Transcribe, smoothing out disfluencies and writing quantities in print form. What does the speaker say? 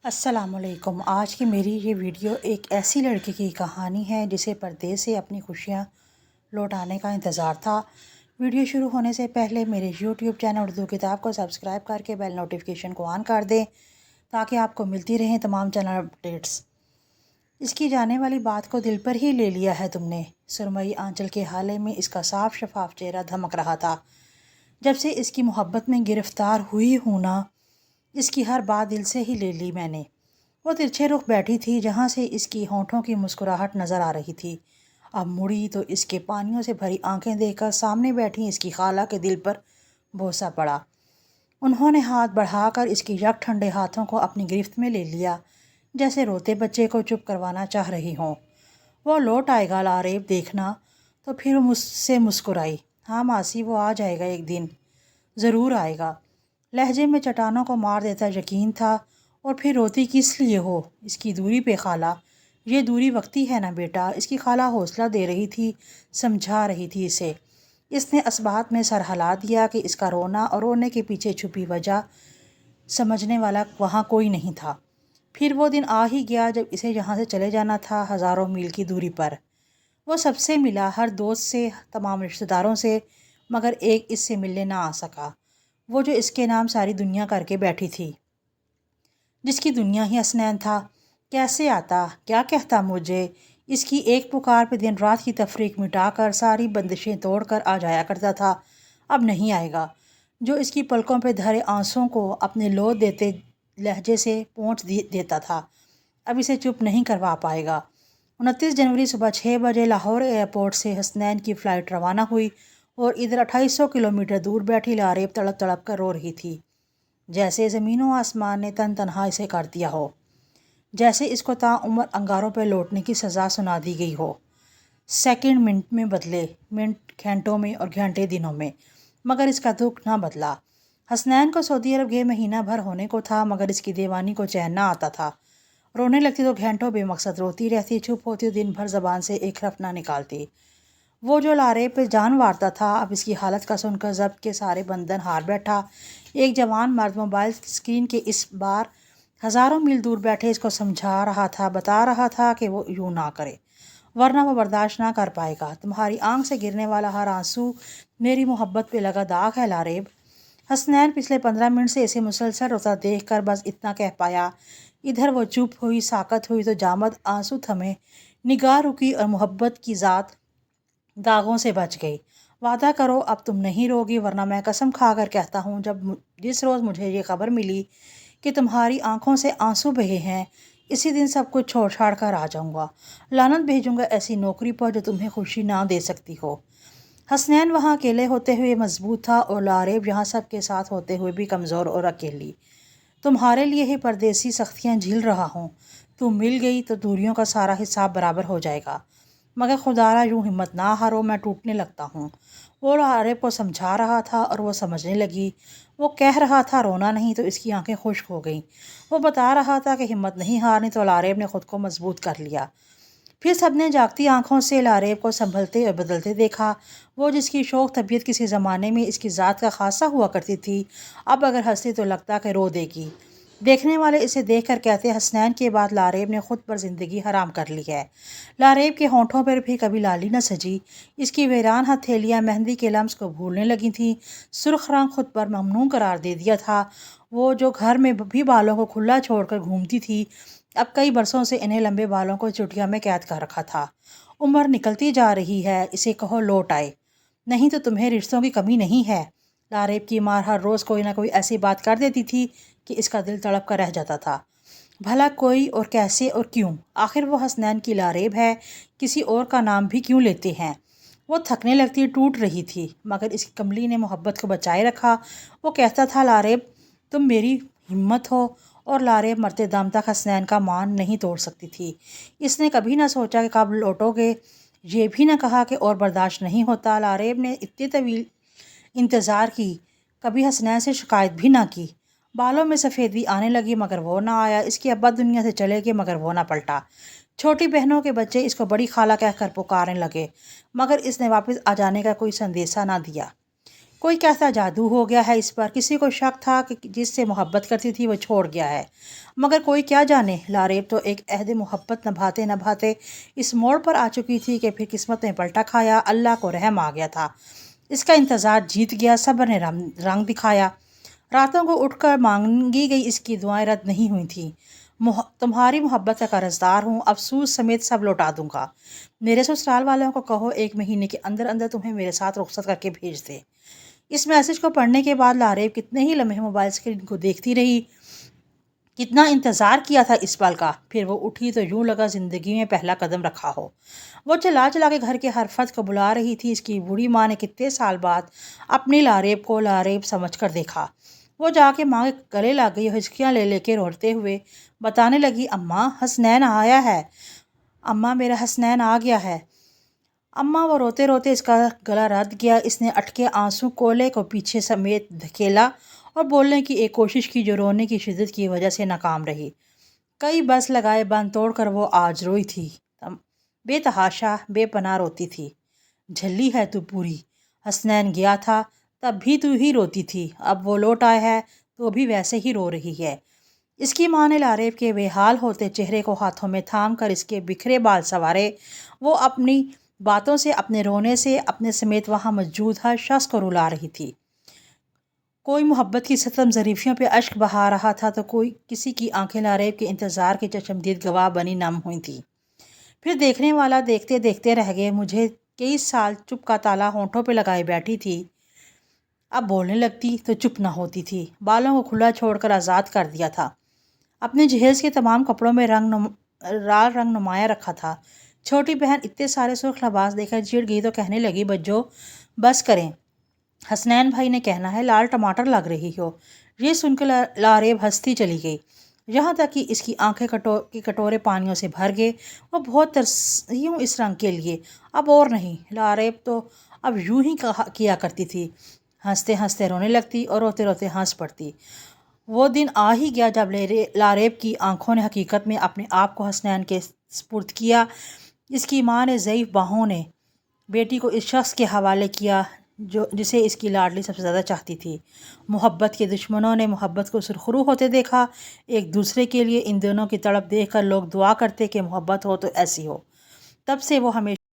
السلام علیکم۔ آج کی میری یہ ویڈیو ایک ایسی لڑکی کی کہانی ہے جسے پردیس سے اپنی خوشیاں لوٹانے کا انتظار تھا۔ ویڈیو شروع ہونے سے پہلے میرے یوٹیوب چینل اردو کتاب کو سبسکرائب کر کے بیل نوٹیفیکیشن کو آن کر دیں تاکہ آپ کو ملتی رہیں تمام چینل اپڈیٹس۔ اس کی جانے والی بات کو دل پر ہی لے لیا ہے تم نے۔ سرمئی آنچل کے حالے میں اس کا صاف شفاف چہرہ دھمک رہا تھا۔ جب سے اس کی محبت میں گرفتار ہوئی ہوں نا، اس کی ہر بات دل سے ہی لے لی میں نے۔ وہ ترچھے رخ بیٹھی تھی جہاں سے اس کی ہونٹوں کی مسکراہٹ نظر آ رہی تھی۔ اب مڑی تو اس کے پانیوں سے بھری آنکھیں دیکھ کر سامنے بیٹھی اس کی خالہ کے دل پر بوسہ پڑا۔ انہوں نے ہاتھ بڑھا کر اس کی یک ٹھنڈے ہاتھوں کو اپنی گرفت میں لے لیا، جیسے روتے بچے کو چپ کروانا چاہ رہی ہوں۔ وہ لوٹ آئے گا لاریب، دیکھنا۔ تو پھر وہ مجھ سے مسکرائی۔ ہاں ماسی، وہ آ جائے گا ایک دن، ضرور آئے گا۔ لہجے میں چٹانوں کو مار دیتا یقین تھا۔ اور پھر روتی کس لیے ہو؟ اس کی دوری پہ خالہ، یہ دوری وقتی ہے نا بیٹا۔ اس کی خالہ حوصلہ دے رہی تھی، سمجھا رہی تھی اسے۔ اس نے اسبات میں سر ہلا دیا کہ اس کا رونا اور رونے کے پیچھے چھپی وجہ سمجھنے والا وہاں کوئی نہیں تھا۔ پھر وہ دن آ ہی گیا جب اسے یہاں سے چلے جانا تھا، ہزاروں میل کی دوری پر۔ وہ سب سے ملا، ہر دوست سے، تمام رشتہ داروں سے، مگر ایک اس سے ملنے نہ آ سکا، وہ جو اس کے نام ساری دنیا کر کے بیٹھی تھی، جس کی دنیا ہی حسنین تھا۔ کیسے آتا، کیا کہتا مجھے؟ اس کی ایک پکار پہ دن رات کی تفریق مٹا کر، ساری بندشیں توڑ کر آ جایا کرتا تھا۔ اب نہیں آئے گا۔ جو اس کی پلکوں پہ دھرے آنسوں کو اپنے لو دیتے لہجے سے پونچھ دیتا تھا، اب اسے چپ نہیں کروا پائے گا۔ 29 جنوری صبح 6 بجے لاہور ایئرپورٹ سے حسنین کی فلائٹ روانہ ہوئی اور ادھر 2800 کلومیٹر دور بیٹھی لاریب تڑپ تڑپ کر رو رہی تھی، جیسے زمین و آسمان نے تن تنہا اسے کر دیا ہو، جیسے اس کو تا عمر انگاروں پہ لوٹنے کی سزا سنا دی گئی ہو۔ سیکنڈ منٹ میں بدلے، منٹ گھنٹوں میں اور گھنٹے دنوں میں، مگر اس کا دکھ نہ بدلا۔ حسنین کو سعودی عرب گئے مہینہ بھر ہونے کو تھا، مگر اس کی دیوانی کو چین نہ آتا تھا۔ رونے لگتی تو گھنٹوں بے مقصد روتی رہتی، چپ ہوتی دن بھر زبان سے ایک حرف نہ نکالتی۔ وہ جو لاریب پہ جان وارتا تھا، اب اس کی حالت کا سن کر ضبط کے سارے بندھن ہار بیٹھا۔ ایک جوان مرد موبائل اسکرین کے اس بار ہزاروں میل دور بیٹھے اس کو سمجھا رہا تھا، بتا رہا تھا کہ وہ یوں نہ کرے، ورنہ وہ برداشت نہ کر پائے گا۔ تمہاری آنکھ سے گرنے والا ہر آنسو میری محبت پہ لگا داغ ہے لاریب۔ حسنین پچھلے 15 منٹ سے اسے مسلسل روتا دیکھ کر بس اتنا کہہ پایا۔ ادھر وہ چپ ہوئی، ساکت ہوئی تو جامد آنسو تھمے، نگاہ رکی اور محبت کی ذات داغوں سے بچ گئی۔ وعدہ کرو اب تم نہیں روگی، ورنہ میں قسم کھا کر کہتا ہوں جس روز مجھے یہ خبر ملی کہ تمہاری آنکھوں سے آنسو بہے ہیں، اسی دن سب کچھ چھوڑ چھاڑ کر آ جاؤں گا، لعنت بھیجوں گا ایسی نوکری پر جو تمہیں خوشی نہ دے سکتی ہو۔ حسنین وہاں اکیلے ہوتے ہوئے مضبوط تھا اور لاریب یہاں سب کے ساتھ ہوتے ہوئے بھی کمزور اور اکیلی۔ تمہارے لیے ہی پردیسی سختیاں جھیل رہا ہوں، تم مل گئی تو دوریوں کا سارا حساب برابر ہو جائے گا، مگر خدارا یوں ہمت نہ ہارو، میں ٹوٹنے لگتا ہوں۔ وہ لاریب کو سمجھا رہا تھا اور وہ سمجھنے لگی۔ وہ کہہ رہا تھا رونا نہیں تو اس کی آنکھیں خشک ہو گئیں۔ وہ بتا رہا تھا کہ ہمت نہیں ہارنی تو لاریب نے خود کو مضبوط کر لیا۔ پھر سب نے جاگتی آنکھوں سے لاریب کو سنبھلتے اور بدلتے دیکھا۔ وہ جس کی شوخ طبیعت کسی زمانے میں اس کی ذات کا خاصہ ہوا کرتی تھی، اب اگر ہنستی تو لگتا کہ رو دے گی۔ دیکھنے والے اسے دیکھ کر کہتے، حسنین کے بعد لاریب نے خود پر زندگی حرام کر لی ہے۔ لاریب کے ہونٹوں پر بھی کبھی لالی نہ سجی، اس کی ویران ہتھیلیاں مہندی کے لمس کو بھولنے لگی تھیں، سرخ رنگ خود پر ممنوع قرار دے دیا تھا۔ وہ جو گھر میں بھی بالوں کو کھلا چھوڑ کر گھومتی تھی، اب کئی برسوں سے انہیں لمبے بالوں کو چٹیا میں قید کر رکھا تھا۔ عمر نکلتی جا رہی ہے، اسے کہو لوٹ آئے، نہیں تو تمہیں رشتوں کی کمی نہیں ہے۔ لاریب کی ماں ہر روز کوئی نہ کوئی ایسی بات کر دیتی تھی کہ اس کا دل تڑپ کر رہ جاتا تھا۔ بھلا کوئی اور کیسے اور کیوں؟ آخر وہ حسنین کی لاریب ہے، کسی اور کا نام بھی کیوں لیتے ہیں؟ وہ تھکنے لگتی، ٹوٹ رہی تھی، مگر اس کی کملی نے محبت کو بچائے رکھا۔ وہ کہتا تھا، لاریب تم میری ہمت ہو، اور لاریب مرتے دم تک حسنین کا مان نہیں توڑ سکتی تھی۔ اس نے کبھی نہ سوچا کہ کب لوٹو گے، یہ بھی نہ کہا کہ اور برداشت نہیں ہوتا۔ لاریب نے اتنی طویل انتظار کی، کبھی حسنین سے شکایت بھی نہ کی۔ بالوں میں سفیدی آنے لگی مگر وہ نہ آیا، اس کے ابا دنیا سے چلے گئے مگر وہ نہ پلٹا۔ چھوٹی بہنوں کے بچے اس کو بڑی خالہ کہہ کر پکارنے لگے، مگر اس نے واپس آ جانے کا کوئی سندیسہ نہ دیا۔ کوئی کیسا جادو ہو گیا ہے اس پر۔ کسی کو شک تھا کہ جس سے محبت کرتی تھی وہ چھوڑ گیا ہے، مگر کوئی کیا جانے، لاریب تو ایک عہد محبت نبھاتے نبھاتے اس موڑ پر آ چکی تھی کہ پھر قسمت نے پلٹا کھایا، اللہ کو رحم آ گیا تھا۔ اس کا انتظار جیت گیا، صبر نے رنگ دکھایا۔ راتوں کو اٹھ کر مانگی گئی اس کی دعائیں رد نہیں ہوئی تھیں۔ تمہاری محبت کا قرضدار ہوں، افسوس سمیت سب لوٹا دوں گا۔ میرے سسرال والوں کو کہو 1 مہینے کے اندر اندر تمہیں میرے ساتھ رخصت کر کے بھیج دے۔ اس میسج کو پڑھنے کے بعد لاریب کتنے ہی لمحے موبائل اسکرین کو دیکھتی رہی، کتنا انتظار کیا تھا اس پل کا۔ پھر وہ اٹھی تو یوں لگا زندگی میں پہلا قدم رکھا ہو۔ وہ چلا چلا کے گھر کے ہر فرد کو بلا رہی تھی۔ اس کی بوڑھی ماں نے کتنے سال بعد اپنی لاریب کو لاریب سمجھ کر دیکھا۔ وہ جا کے ماں کے گلے لگ گئی اور ہچکیاں لے لے کے روتے ہوئے بتانے لگی، اماں حسنین آیا ہے، اماں میرا حسنین آ گیا ہے۔ اماں وہ روتے روتے اس کا گلا رد گیا۔ اس نے اٹکے آنسو کولے کو پیچھے سمیت دھکیلا اور بولنے کی ایک کوشش کی جو رونے کی شدت کی وجہ سے ناکام رہی۔ کئی بس لگائے بند توڑ کر وہ آج روئی تھی، بے تحاشا بے پناہ روتی تھی۔ جھلی ہے تو پوری، حسنین گیا تھا تب بھی تو ہی روتی تھی، اب وہ لوٹ آیا ہے تو بھی ویسے ہی رو رہی ہے۔ اس کی ماں نے لاریب کے بے حال ہوتے چہرے کو ہاتھوں میں تھام کر اس کے بکھرے بال سنوارے۔ وہ اپنی باتوں سے، اپنے رونے سے اپنے سمیت وہاں موجود ہر شخص کو رلا رہی تھی۔ کوئی محبت کی ستم ظریفیوں پہ اشک بہا رہا تھا تو کسی کی آنکھیں لاریب کے انتظار کے چشمدید گواہ بنی نم ہوئی تھیں۔ پھر دیکھنے والا دیکھتے دیکھتے رہ گئے۔ مجھے کئی سال چپ کا تالا ہونٹوں پہ لگائے بیٹھی تھی، اب بولنے لگتی تو چپ نہ ہوتی تھی۔ بالوں کو کھلا چھوڑ کر آزاد کر دیا تھا۔ اپنے جہیز کے تمام کپڑوں میں لال رنگ نمایاں رکھا تھا۔ چھوٹی بہن اتنے سارے سرخ لباس دیکھ کر چڑ گئی تو کہنے لگی، بجو بس کریں، حسنین بھائی نے کہنا ہے لال ٹماٹر لگ رہی ہو۔ یہ سن کر لاریب ہنستی چلی گئی، یہاں تک کہ اس کی آنکھیں کٹورے پانیوں سے بھر گئے۔ وہ بہت ترسی ہوں اس رنگ کے لیے، اب اور نہیں۔ لاریب تو اب یوں ہی کیا کرتی تھی، ہنستے ہنستے رونے لگتی اور روتے روتے ہنس پڑتی۔ وہ دن آ ہی گیا جب لاریب کی آنکھوں نے حقیقت میں اپنے آپ کو حسنین کے سپرد کیا۔ اس کی ماں نے ضعیف باہوں نے بیٹی کو اس شخص کے حوالے کیا جسے اس کی لاڈلی سب سے زیادہ چاہتی تھی۔ محبت کے دشمنوں نے محبت کو سرخرو ہوتے دیکھا ایک دوسرے کے لیے۔ ان دونوں کی تڑپ دیکھ کر لوگ دعا کرتے کہ محبت ہو تو ایسی ہو۔ تب سے وہ ہمیشہ